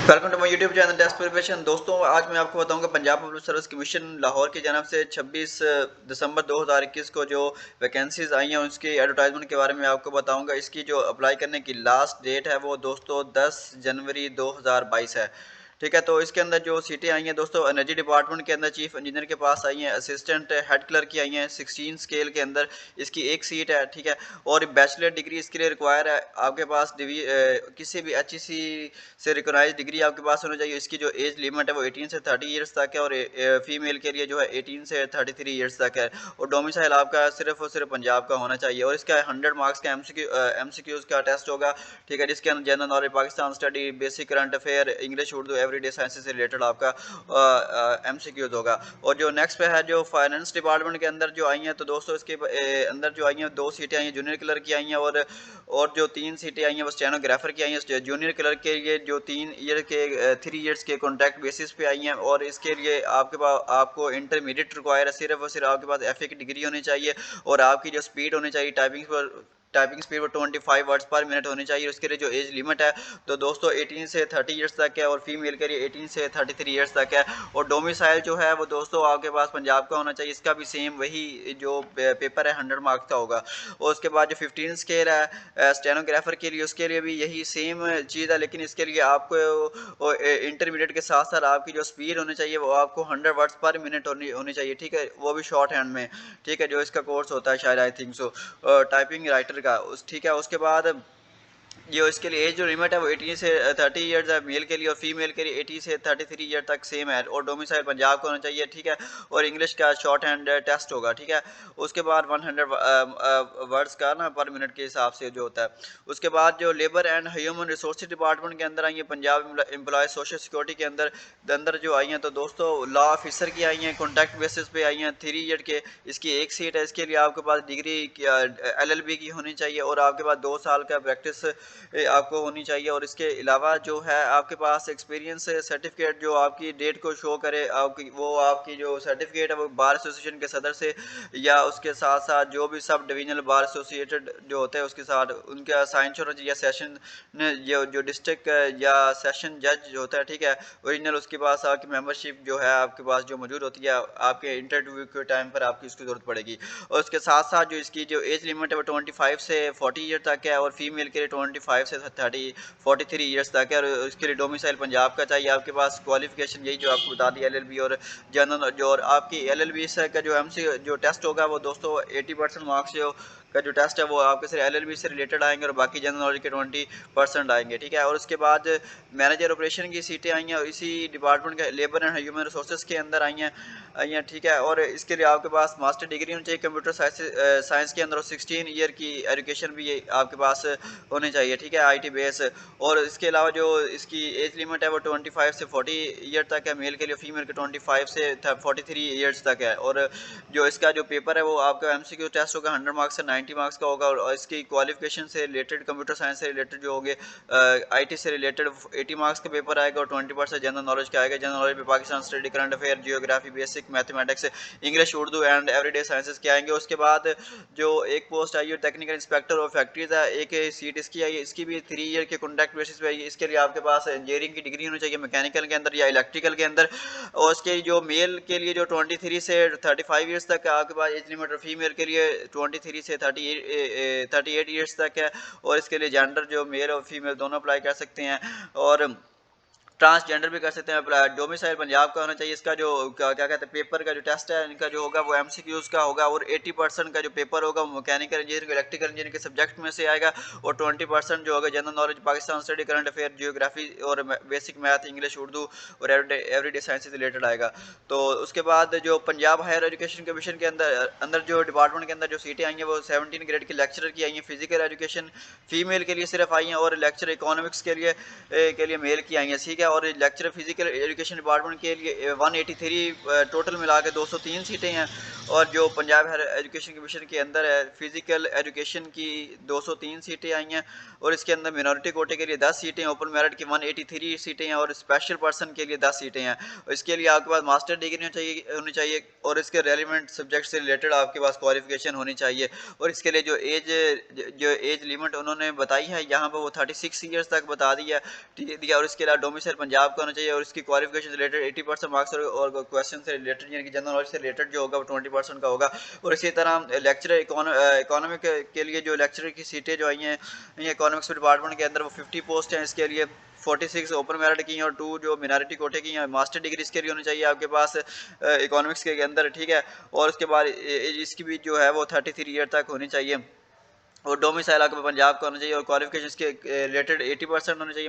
Welcome to my YouTube channel test preparation. दोस्तों, आज मैं आपको बताऊंगा Punjab public service commission Lahore की जानब से 26 दिसंबर 2021 को जो वैकेंसीज आई हैं उसकी एडवर्टाइजमेंट के बारे में आपको बताऊंगा। इसकी जो अप्लाई करने की लास्ट डेट है वो दोस्तों 10 जनवरी 2022 है। ठीक है, तो इसके अंदर जो सीटें आई हैं दोस्तों, एनर्जी डिपार्टमेंट के अंदर चीफ इंजीनियर के पास आई हैं, असिस्टेंट हेड क्लर्क की आई हैं 16 स्केल के अंदर इसकी एक सीट है। ठीक है, और बैचलर डिग्री इसके लिए रिक्वायर है आपके पास किसी भी HEC से रिकॉग्नाइज डिग्री आपके पास होनी चाहिए। इसकी जो एज लिमिट है वो 18 से 30 ईयर्स तक है और फीमेल के लिए जो है 18 से 33 ईयर्स तक है। और डोमिसाइल आपका सिर्फ और सिर्फ पंजाब का होना चाहिए। और इसका 100 मार्क्स का MCQs का टेस्ट होगा। ठीक है, जिसके अंदर general knowledge, Pakistan study, basic current affair, English, Urdu, everyday sciences से रिलेटेड आपका MCQs होगा। और जो नेक्स्ट पे है जो फाइनेंस डिपार्टमेंट के अंदर जो आई हैं, तो दोस्तों इसके अंदर जो आई हैं 2 सीटें आई हैं जूनियर क्लर्क की आई हैं और जो 3 सीटें आई हैं वो स्टेनोग्राफर की आई हैं। जूनियर क्लर्क के लिए जो 3 ईयर्स के कॉन्ट्रैक्ट बेसिस पे आई हैं और इसके लिए आपके पास आपको इंटरमीडिएट रिक्वायर है। सिर्फ और सिर्फ आपके पास FA की डिग्री होनी चाहिए और आपकी जो स्पीड होनी चाहिए टाइपिंग स्पीड वो 25 वर्ड्स पर मिनट होनी चाहिए। उसके लिए जो एज लिमिट है तो दोस्तों 18 से 30 ईयर्स तक है और फीमेल के लिए 18 से 33 ईयर्स तक है। और डोमिसाइल जो है वो दोस्तों आपके पास पंजाब का होना चाहिए। इसका भी सेम वही जो पेपर है 100 मार्क्स का होगा। और उसके बाद जो 15 स्केल है स्टेनोग्राफर के लिए, उसके लिए भी यही सेम चीज़ है, लेकिन इसके लिए आपको इंटरमीडिएट के साथ साथ आपकी जो स्पीड होनी चाहिए वो आपको 100 वर्ड्स पर मिनट होनी चाहिए। ठीक है, वो भी शॉर्ट हैंड में। ठीक है, जो इसका कोर्स होता है शायद I think so typing writer का ठीक है, उसके बाद जो इसके लिए एज जो लिमिट है वो 18 से 30 ईयर्स है मेल के लिए और फीमेल के लिए 80 से 33 ईयर तक सेम है। और डोमिसाइल पंजाब का होना चाहिए। ठीक है, और इंग्लिश का शॉर्ट हैंड टेस्ट होगा। ठीक है, उसके बाद 100 वर्ड्स का ना पर मिनट के हिसाब से जो होता है। उसके बाद जो labour and human resource department के अंदर आई है, पंजाब एम्प्लॉय सोशल सिक्योरिटी के अंदर जो आई हैं, तो दोस्तों लॉ ऑफिसर की आई हैं, कॉन्ट्रैक्ट बेसिस पे आई हैं 3 ईयर के। इसकी एक सीट है। इसके लिए आपके पास डिग्री LLB की होनी चाहिए और आपके पास 2 साल का प्रैक्टिस आपको होनी चाहिए। और इसके अलावा जो है आपके पास एक्सपीरियंस सर्टिफिकेट जो आपकी डेट को शो करे, आपकी जो सर्टिफिकेट है वो बार एसोसिएशन के सदर से या उसके साथ साथ जो भी सब डिविजनल बार एसोसिएटेड जो होते हैं उसके साथ उनका साइन होना चाहिए। सेशन जो डिस्ट्रिक्ट या सेशन जज जो होता है, ठीक है, ओरिजिनल उसके पास आपकी मेंबरशिप जो है आपके पास जो मौजूद होती है आपके इंटरव्यू के टाइम पर आपकी उसकी ज़रूरत पड़ेगी। और उसके साथ साथ जो इसकी जो एज लिमिट है वो 25 से 40 ईयर तक है और फीमेल के लिए 25 से 43 ईयर्स तक है। और इसके लिए डोमिसाइल पंजाब का चाहिए। आपके पास क्वालिफिकेशन यही जो आपको बता दी LLB और जनरल जो और आपकी LLB से का जो MC जो टेस्ट होगा वो दोस्तों 80% मार्क्स जो का जो टेस्ट है वो आपके सिर्फ LLB से रिलेटेड आएंगे और बाकी जनरल नॉलेज के 20% आएंगे। ठीक है, और उसके बाद मैनेजर ऑपरेशन की सीटें आई हैं और इसी डिपार्टमेंट के लेबर एंड ह्यूमन रिसोर्सेज के अंदर आई हैं। ठीक है, और इसके लिए आपके पास मास्टर डिग्री होनी चाहिए कंप्यूटर साइंस के अंदर और 16 ईयर की एजुकेशन भी आपके पास होनी चाहिए। ठीक है, IT बेस। और इसके अलावा जो इसकी एज लिमिट है वो 25 से 40 ईयर तक है मेल के लिए, फीमेल के 25 से 43 ईयर्स तक है। और जो इसका जो पेपर है वो आपका MCQ टेस्ट होगा 100 मार्क्स से 90 मार्क्स का होगा। और इसकी क्वालिफिकेशन से रिलेटेड कंप्यूटर साइंस से रिलेटेड जो होंगे IT से रिलेटेड 80 मार्क्स का पेपर आएगा और 20% जनरल नॉलेज का आएगा। जनरल नॉलेज में Pakistan study, current affair, geography, basic mathematics, English, Urdu and everyday sciences के आएंगे। उसके बाद जो एक पोस्ट आई है टेक्निकल इंस्पेक्टर और फैक्ट्रीज है, एक सीट इसकी आई है। इसकी भी 3 ईयर के कॉन्ट्रैक्ट बेसिस पे आई है। इसके लिए आपके पास इंजीनियरिंग की डिग्री होनी चाहिए मैकेनिकल के अंदर या इलेक्ट्रिकल के अंदर। और उसके जो मेल के लिए जो 23 से 35 ईयर्स तक है आपके पास एज लिमिट और फीमेल के लिए 23 से 38 ईयर्स तक है। और इसके लिए जेंडर जो मेल और फीमेल दोनों अप्लाई कर सकते हैं और ट्रांसजेंडर भी कर सकते हैं। डोमिसाइल पंजाब का होना चाहिए। इसका जो क्या कहते हैं पेपर का जो टेस्ट है इनका जो होगा वो MCQs का होगा और 80% का जो पेपर होगा वो मैकेनिकल इंजीनियरिंग, इलेक्ट्रिकल इंजीनियरिंग के सब्जेक्ट में से आएगा। और 20% जो होगा general knowledge, Pakistan study, current affair, geography और बेसिक मैथ, इंग्लिश, उर्दू और एवरीडे साइंस से रिलेटेड आएगा। तो उसके बाद जो पंजाब हायर एजुकेशन कमीशन के अंदर जो डिपार्टमेंट के अंदर जो सीटें आई हैं वो 17 ग्रेड के लेक्चरर की आई हैं। फिजिकल एजुकेशन फीमेल के लिए सिर्फ आई हैं और लेक्चर इकोनॉमिक्स के लिए मेल की आई हैं। ठीक है, और लेक्चर फिजिकल एजुकेशन डिपार्टमेंट के लिए 183 टोटल मिला के 203 सीटें हैं। और जो पंजाब हायर एजुकेशन कमीशन के अंदर है फिजिकल एजुकेशन की 203 सीटें आई हैं। और इसके अंदर मिनॉरिटी कोटे के लिए 10 सीटें, ओपन मेरिट की 183 सीटें हैं और स्पेशल पर्सन के लिए 10 सीटें हैं। और इसके लिए आपके पास मास्टर डिग्री होनी चाहिए और इसके रेलिवेंट सब्जेक्ट से रिलेटेड आपके पास क्वालिफिकेशन होनी चाहिए। और इसके लिए जो एज लिमिट उन्होंने बताई है यहाँ पर वो 36 ईयर्स तक बता दिया। ठीक है, और इसके अलावा डोमिसाइल पंजाब का होना चाहिए और इसकी क्वालिफिकेशन रिलेटेड 80% मार्क्स और क्वेश्चन से रिलेटेड यानी कि जनरल नॉलेज से रिलेटेड जो होगा वो 20% का होगा। और इसी तरह लेक्चरर इकोनॉमिक के लिए जो लेक्चरर की सीटें जो आई हैं इकोनॉमिक्स डिपार्टमेंट के अंदर वो 50 पोस्ट हैं। इसके लिए 46 ओपन मेरिट की हैं और 2 जो मिनॉरिटी कोटे की हैं। मास्टर डिग्री इसके लिए होनी चाहिए आपके पास इकोनॉमिक्स के अंदर, ठीक है। और उसके बाद इसकी भी जो है वो 33 ईयर तक होनी चाहिए और डोमिसाइल आपको पंजाब का होना चाहिए और क्वालिफिकेशन के रिलेटेड 80% होने चाहिए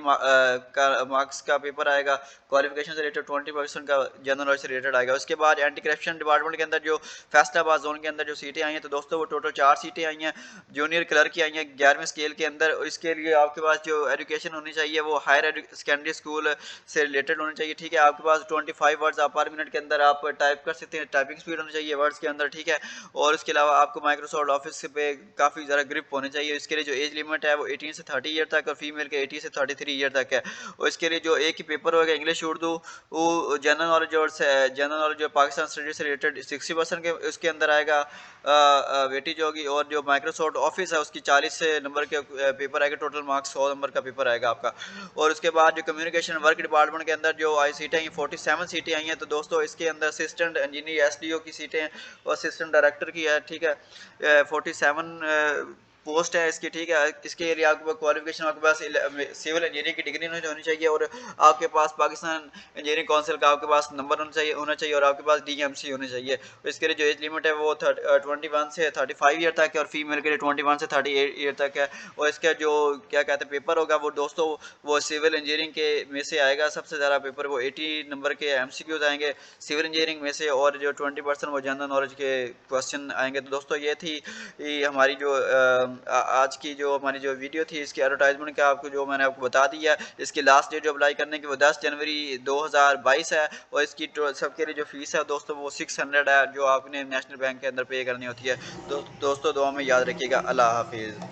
मार्क्स का पेपर आएगा। क्वालिफिकेशन से रिलेटेड 20% का जनरल नॉलेज से रिलेटेड आएगा। उसके बाद एंटी करप्शन डिपार्टमेंट के अंदर जो फैसलाबाद जोन के अंदर जो सीटें आई हैं तो दोस्तों वो टोटल 4 सीटें आई हैं। जूनियर क्लर्क की आई हैं 11वें स्केल के अंदर। और इसके लिए आपके पास जो एजुकेशन होनी चाहिए वो हायर सेकेंडरी स्कूल से रिलेटेड होनी चाहिए, ठीक है। आपके पास 25 वर्ड्स आप पर मिनट के अंदर आप टाइप कर सकते हैं, टाइपिंग स्पीड होनी चाहिए वर्ड्स के अंदर, ठीक है। और इसके अलावा आपको माइक्रोसॉफ्ट ऑफिस पे काफ़ी ज़्यादा ग्रिप होने चाहिए। इसके लिए जो एज लिमिट है वो 18 से 30 ईयर तक और फीमेल के 80 से 33 ईयर तक है। और इसके लिए जो एक ही पेपर होगा इंग्लिश उर्दू जनरल नॉलेज और जनरल नॉलेज और पाकिस्तान स्टडीज से रिलेटेड 60% के उसके अंदर आएगा वेटेज होगी। और जो माइक्रोसॉफ्ट ऑफिस है उसकी 40 से नंबर के पेपर आएगा, टोटल मार्क्स 100 नंबर का पेपर आएगा आपका। और उसके बाद जो कम्युनिकेशन वर्क डिपार्टमेंट के अंदर जो आई सीटें आई 47 सीटें आई हैं तो दोस्तों इसके अंदर असिस्टेंट इंजीनियर SDO की सीटें और असिस्टेंट डायरेक्टर की है, ठीक है। 47 पोस्ट है इसकी, ठीक है। इसके लिए आपके पास क्वालिफिकेशन आपके पास सिविल इंजीनियरिंग की डिग्री होनी चाहिए और आपके पास पाकिस्तान इंजीनियरिंग काउंसिल का आपके पास नंबर होना चाहिए और आपके पास DMC होनी चाहिए। इसके लिए जो एज लिमिट है वो 21 से 35 ईयर तक है और फीमेल के लिए 21 से 38 ईयर तक है। और इसका जो क्या कहते हैं पेपर होगा वो दोस्तों वो सिविल इंजीनियरिंग के में से आएगा सबसे ज़्यादा पेपर, वो 80 नंबर के MCQs आएंगे सिविल इंजीनियरिंग में से और जो 20% वो जनरल नॉलेज के क्वेश्चन आएंगे। तो दोस्तों ये थी हमारी जो आज की जो हमारी जो वीडियो थी इसकी एडवर्टाइजमेंट का आपको जो मैंने आपको बता दिया। इसकी लास्ट डेट जो अप्लाई करने की वो 10 जनवरी 2022 है और इसकी सबके लिए जो फीस है दोस्तों वो 600 है जो आपने नेशनल बैंक के अंदर पे करनी होती है। दोस्तों दुआ में याद रखिएगा। अल्लाह हाफिज़।